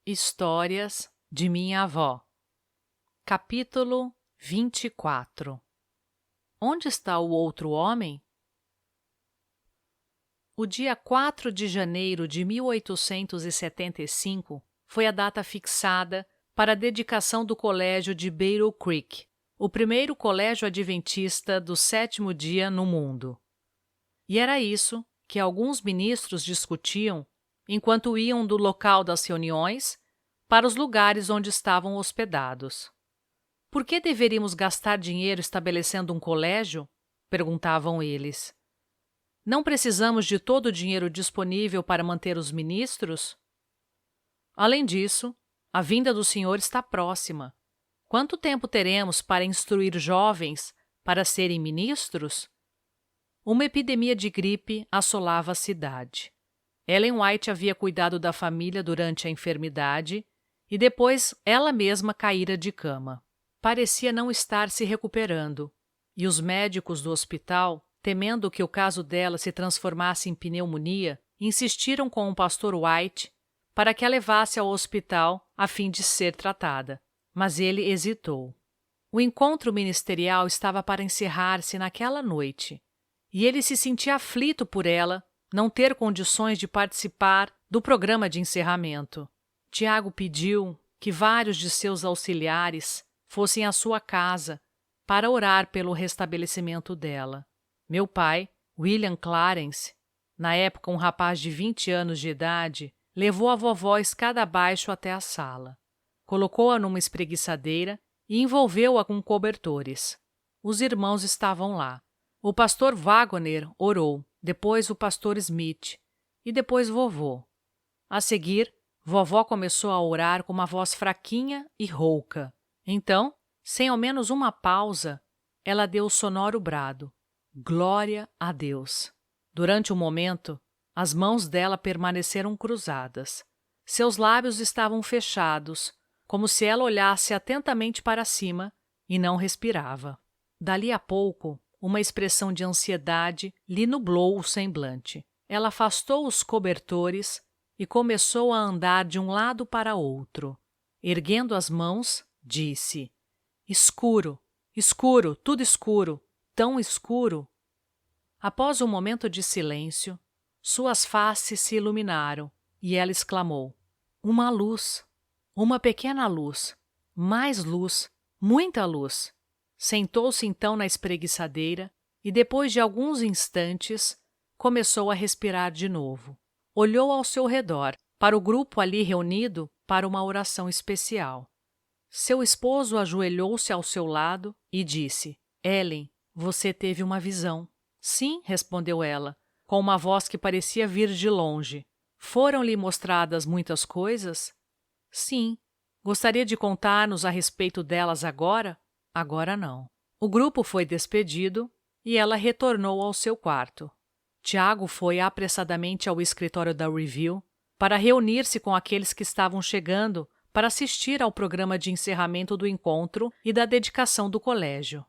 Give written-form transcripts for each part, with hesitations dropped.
Histórias de minha avó. Capítulo 24. Onde está o outro homem? O dia 4 de janeiro de 1875 foi a data fixada para a dedicação do colégio de Battle Creek, o primeiro colégio adventista do sétimo dia no mundo. E era isso que alguns ministros discutiam enquanto iam do local das reuniões para os lugares onde estavam hospedados. Por que deveríamos gastar dinheiro estabelecendo um colégio? Perguntavam eles. Não precisamos de todo o dinheiro disponível para manter os ministros? Além disso, a vinda do Senhor está próxima. Quanto tempo teremos para instruir jovens para serem ministros? Uma epidemia de gripe assolava a cidade. Ellen White havia cuidado da família durante a enfermidade e depois ela mesma caíra de cama. Parecia não estar se recuperando, e os médicos do hospital, temendo que o caso dela se transformasse em pneumonia, insistiram com o pastor White para que a levasse ao hospital a fim de ser tratada, mas ele hesitou. O encontro ministerial estava para encerrar-se naquela noite, e ele se sentia aflito por ela não ter condições de participar do programa de encerramento. Tiago pediu que vários de seus auxiliares fossem à sua casa para orar pelo restabelecimento dela. Meu pai, William Clarence, na época um rapaz de 20 anos de idade, levou a vovó escada abaixo até a sala. Colocou-a numa espreguiçadeira e envolveu-a com cobertores. Os irmãos estavam lá. O pastor Wagner orou, depois o pastor Smith e depois vovô. A seguir, vovó começou a orar com uma voz fraquinha e rouca. Então, sem ao menos uma pausa, ela deu o sonoro brado: Glória a Deus! Durante um momento, as mãos dela permaneceram cruzadas. Seus lábios estavam fechados, como se ela olhasse atentamente para cima e não respirava. Dali a pouco, uma expressão de ansiedade lhe nublou o semblante. Ela afastou os cobertores e começou a andar de um lado para outro. Erguendo as mãos, disse: Escuro, escuro, tudo escuro, tão escuro. Após um momento de silêncio, suas faces se iluminaram e ela exclamou: Uma luz, uma pequena luz, mais luz, muita luz. Sentou-se então na espreguiçadeira e, depois de alguns instantes, começou a respirar de novo. Olhou ao seu redor, para o grupo ali reunido para uma oração especial. Seu esposo ajoelhou-se ao seu lado e disse: Ellen, você teve uma visão. Sim, respondeu ela, com uma voz que parecia vir de longe. Foram-lhe mostradas muitas coisas? Sim. Gostaria de contar-nos a respeito delas agora? Agora não. O grupo foi despedido e ela retornou ao seu quarto. Tiago foi apressadamente ao escritório da Review para reunir-se com aqueles que estavam chegando para assistir ao programa de encerramento do encontro e da dedicação do colégio.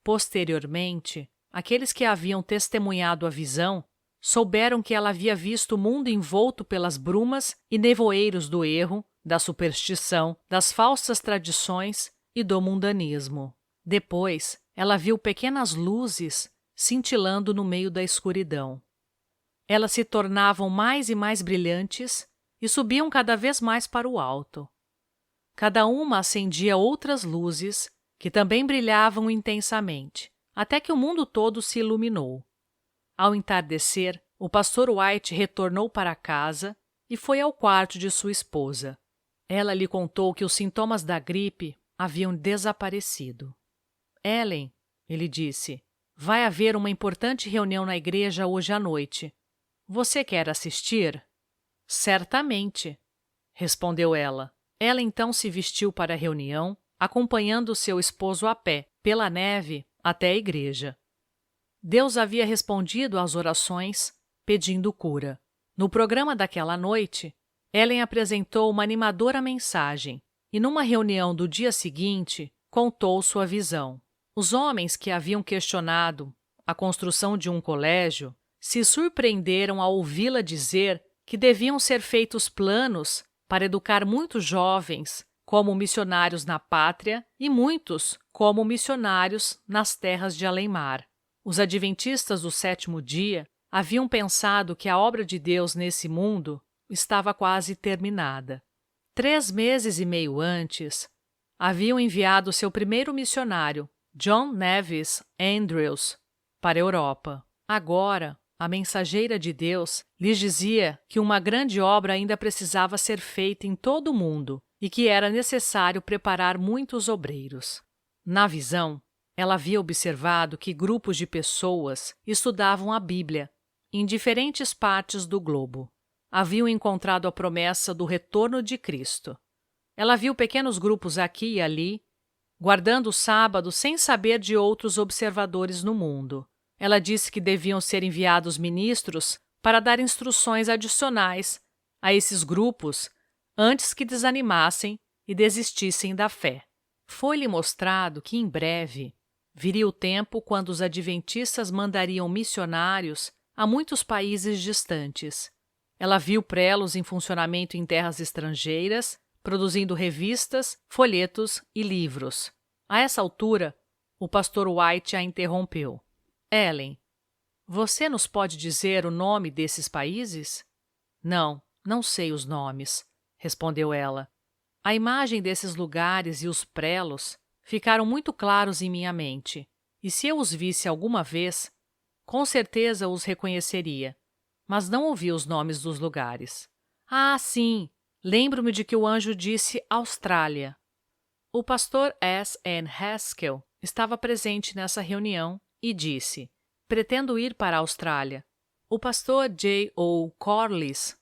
Posteriormente, aqueles que haviam testemunhado a visão souberam que ela havia visto o mundo envolto pelas brumas e nevoeiros do erro, da superstição, das falsas tradições e do mundanismo. Depois, ela viu pequenas luzes cintilando no meio da escuridão. Elas se tornavam mais e mais brilhantes e subiam cada vez mais para o alto. Cada uma acendia outras luzes que também brilhavam intensamente, até que o mundo todo se iluminou. Ao entardecer, o pastor White retornou para casa e foi ao quarto de sua esposa. Ela lhe contou que os sintomas da gripe haviam desaparecido. Ellen, ele disse, vai haver uma importante reunião na igreja hoje à noite. Você quer assistir? Certamente, respondeu ela. Ela então se vestiu para a reunião, acompanhando seu esposo a pé, pela neve, até a igreja. Deus havia respondido às orações, pedindo cura. No programa daquela noite, Ellen apresentou uma animadora mensagem e, numa reunião do dia seguinte, contou sua visão. Os homens que haviam questionado a construção de um colégio se surpreenderam ao ouvi-la dizer que deviam ser feitos planos para educar muitos jovens como missionários na pátria e muitos como missionários nas terras de além-mar. Os adventistas do sétimo dia haviam pensado que a obra de Deus nesse mundo estava quase terminada. 3 meses e meio antes, haviam enviado seu primeiro missionário, John Nevis Andrews, para a Europa. Agora, a mensageira de Deus lhes dizia que uma grande obra ainda precisava ser feita em todo o mundo e que era necessário preparar muitos obreiros. Na visão, ela havia observado que grupos de pessoas estudavam a Bíblia em diferentes partes do globo. Haviam encontrado a promessa do retorno de Cristo. Ela viu pequenos grupos aqui e ali, guardando o sábado sem saber de outros observadores no mundo. Ela disse que deviam ser enviados ministros para dar instruções adicionais a esses grupos antes que desanimassem e desistissem da fé. Foi-lhe mostrado que, em breve, viria o tempo quando os adventistas mandariam missionários a muitos países distantes. Ela viu prelos em funcionamento em terras estrangeiras, produzindo revistas, folhetos e livros. A essa altura, o pastor White a interrompeu. Ellen, você nos pode dizer o nome desses países? Não, não sei os nomes, respondeu ela. A imagem desses lugares e os prelos ficaram muito claros em minha mente, e se eu os visse alguma vez, com certeza os reconheceria, mas não ouvi os nomes dos lugares. Ah, sim, lembro-me de que o anjo disse Austrália. O pastor S. N. Haskell estava presente nessa reunião e disse: pretendo ir para a Austrália. O pastor J. O. Corliss,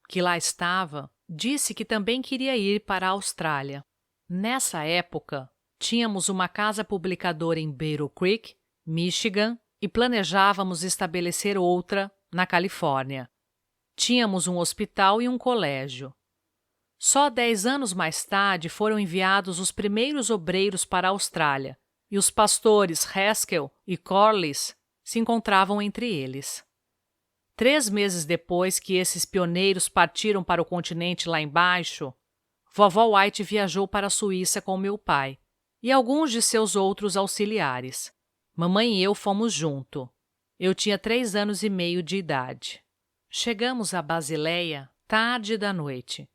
que lá estava, disse que também queria ir para a Austrália. Nessa época, tínhamos uma casa publicadora em Battle Creek, Michigan, e planejávamos estabelecer outra na Califórnia. Tínhamos um hospital e um colégio. Só 10 anos mais tarde foram enviados os primeiros obreiros para a Austrália, e os pastores Haskell e Corliss se encontravam entre eles. 3 meses depois que esses pioneiros partiram para o continente lá embaixo, vovó White viajou para a Suíça com meu pai e alguns de seus outros auxiliares. Mamãe e eu fomos junto. Eu tinha 3 anos e meio de idade. Chegamos a Basileia tarde da noite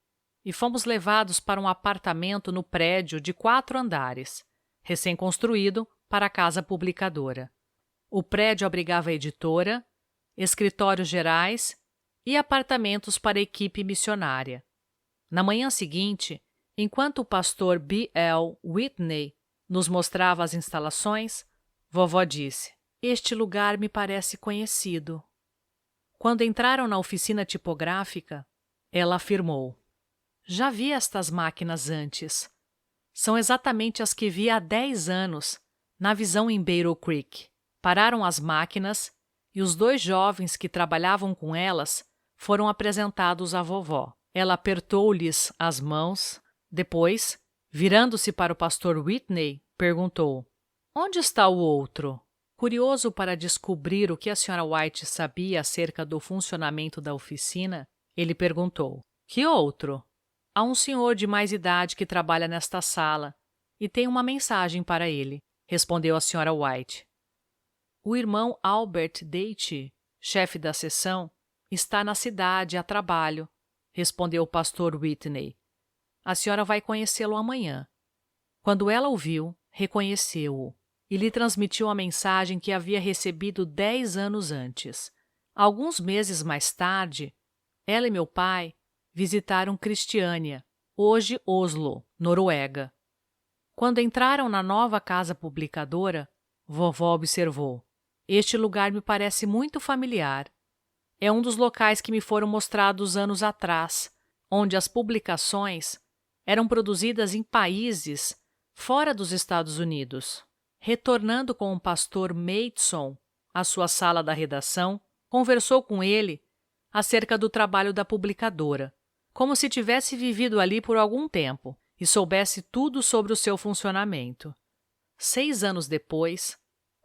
e fomos levados para um apartamento no prédio de 4 andares, recém-construído para a casa publicadora. O prédio abrigava a editora, escritórios gerais e apartamentos para a equipe missionária. Na manhã seguinte, enquanto o pastor B. L. Whitney nos mostrava as instalações, vovó disse: este lugar me parece conhecido. Quando entraram na oficina tipográfica, ela afirmou: já vi estas máquinas antes. São exatamente as que vi há 10 anos, na visão em Battle Creek. Pararam as máquinas e os 2 jovens que trabalhavam com elas foram apresentados à vovó. Ela apertou-lhes as mãos. Depois, virando-se para o pastor Whitney, perguntou: onde está o outro? Curioso para descobrir o que a Sra. White sabia acerca do funcionamento da oficina, ele perguntou: que outro? Há um senhor de mais idade que trabalha nesta sala e tem uma mensagem para ele, respondeu a Sra. White. O irmão Albert Deitch, chefe da seção, está na cidade a trabalho, respondeu o pastor Whitney. A senhora vai conhecê-lo amanhã. Quando ela o viu, reconheceu-o e lhe transmitiu a mensagem que havia recebido 10 anos antes. Alguns meses mais tarde, ela e meu pai visitaram Cristiânia, hoje Oslo, Noruega. Quando entraram na nova casa publicadora, vovó observou: este lugar me parece muito familiar. É um dos locais que me foram mostrados anos atrás, onde as publicações eram produzidas em países fora dos Estados Unidos. Retornando com o pastor Matheson à sua sala da redação, conversou com ele acerca do trabalho da publicadora, como se tivesse vivido ali por algum tempo e soubesse tudo sobre o seu funcionamento. 6 anos depois,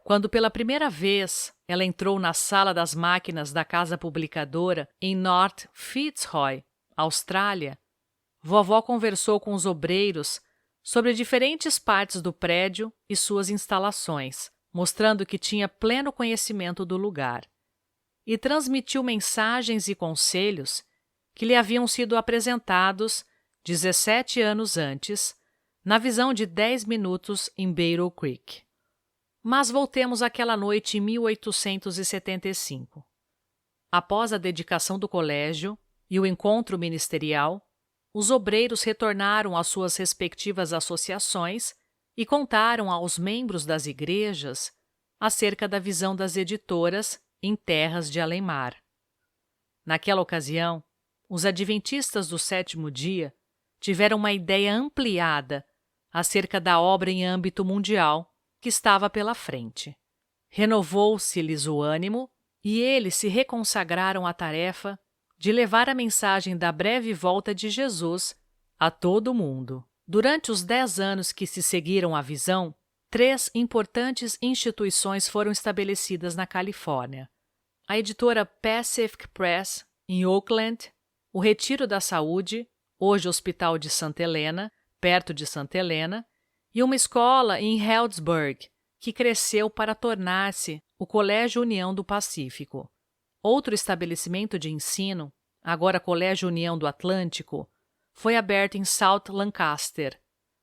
quando pela primeira vez ela entrou na sala das máquinas da casa publicadora em North Fitzroy, Austrália, vovó conversou com os obreiros sobre diferentes partes do prédio e suas instalações, mostrando que tinha pleno conhecimento do lugar. E transmitiu mensagens e conselhos que lhe haviam sido apresentados 17 anos antes, na visão de 10 minutos em Battle Creek. Mas voltemos àquela noite em 1875. Após a dedicação do colégio e o encontro ministerial, os obreiros retornaram às suas respectivas associações e contaram aos membros das igrejas acerca da visão das editoras em terras de além-mar. Naquela ocasião, os adventistas do sétimo dia tiveram uma ideia ampliada acerca da obra em âmbito mundial que estava pela frente. Renovou-se-lhes o ânimo e eles se reconsagraram à tarefa de levar a mensagem da breve volta de Jesus a todo o mundo. Durante os 10 anos que se seguiram à visão, 3 importantes instituições foram estabelecidas na Califórnia: a editora Pacific Press, em Oakland, o Retiro da Saúde, hoje Hospital de Santa Helena, perto de Santa Helena, e uma escola em Healdsburg, que cresceu para tornar-se o Colégio União do Pacífico. Outro estabelecimento de ensino, agora Colégio União do Atlântico, foi aberto em South Lancaster,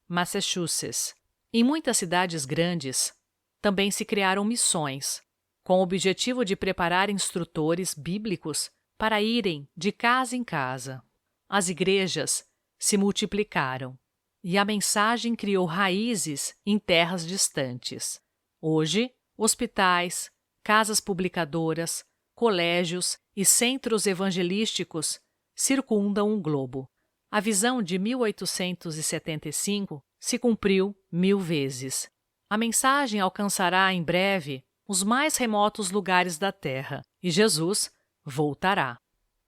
Massachusetts. Em muitas cidades grandes, também se criaram missões, com o objetivo de preparar instrutores bíblicos para irem de casa em casa. As igrejas se multiplicaram e a mensagem criou raízes em terras distantes. Hoje, hospitais, casas publicadoras, colégios e centros evangelísticos circundam o globo. A visão de 1875 se cumpriu 1000 vezes. A mensagem alcançará em breve os mais remotos lugares da terra e Jesus voltará.